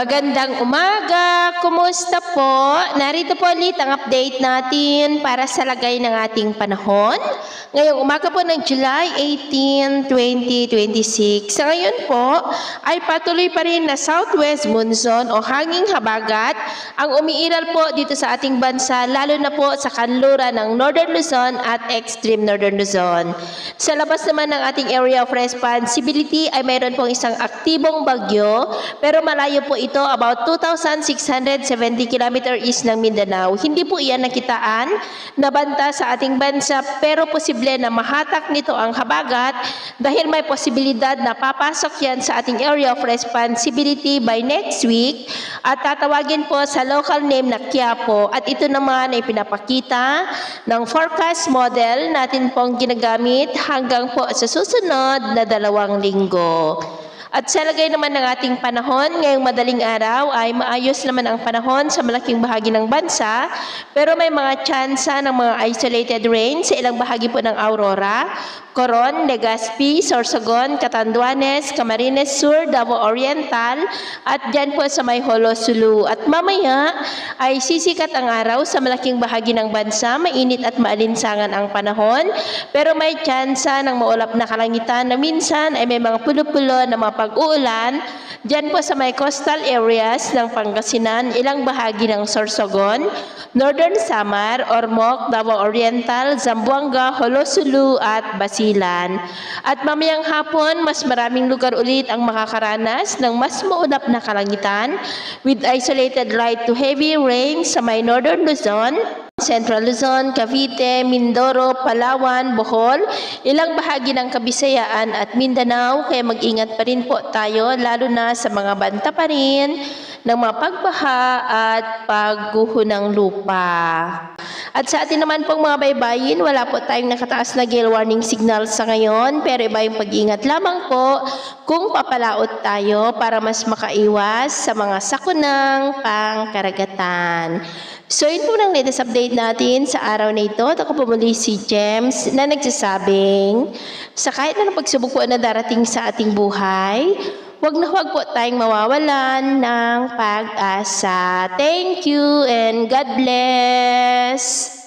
Magandang umaga! Kumusta po? Narito po ulit ang update natin para sa lagay ng ating panahon. Ngayong umaga po ng July 18, 2026. Sa ngayon po ay patuloy pa rin na southwest monsoon o hanging habagat ang umiiral po dito sa ating bansa, lalo na po sa kanluran ng Northern Luzon at extreme Northern Luzon. Sa labas naman ng ating area of responsibility ay mayroon pong isang aktibong bagyo, pero malayo po ito about 2,670 km east ng Mindanao. Hindi po iyan nakitaan na banta sa ating bansa, pero posible na mahatak nito ang habagat dahil may posibilidad na papasok yan sa ating area of responsibility by next week at tatawagin po sa local name na Quiapo, at ito naman ay pinapakita ng forecast model natin pong ginagamit hanggang po sa susunod na 2 linggo. At sa lagay naman ng ating panahon, ngayong madaling araw ay maayos naman ang panahon sa malaking bahagi ng bansa, pero may mga tsansa ng mga isolated rain sa ilang bahagi po ng Aurora, Coron, Legazpi, Sorsogon, Catanduanes, Camarines Sur, Davao Oriental, at dyan po sa may Jolo, Sulu. At mamaya ay sisikat ang araw sa malaking bahagi ng bansa, mainit at maalinsangan ang panahon, pero may tsansa ng maulap na kalangitan na minsan ay may mga pulo-pulo na mga pag-uulan dyan po sa may coastal areas ng Pangasinan, ilang bahagi ng Sorsogon, Northern Samar, Ormoc, Davao Oriental, Zamboanga, Jolo, Sulu, at Basilan. At mamayang hapon, mas maraming lugar ulit ang makakaranas ng mas maulap na kalangitan with isolated light to heavy rain sa may Northern Luzon, Central Luzon, Cavite, Mindoro, Palawan, Bohol, ilang bahagi ng Kabisayaan at Mindanao, kaya mag-ingat pa rin po tayo lalo na sa mga banta pa rin ng mga pagbaha at pagguho ng lupa. At sa atin naman pong mga baybayin, wala po tayong nakataas na gale warning signal sa ngayon, pero iba yung pag-ingat lamang po kung papalaot tayo para mas makaiwas sa mga sakunang pangkaragatan. So yun po ng latest update natin sa araw na ito. Ako po muli si James na nagsasabing sa kahit na pagsubok po na darating sa ating buhay, huwag na huwag po tayong mawawalan ng pag-asa. Thank you and God bless!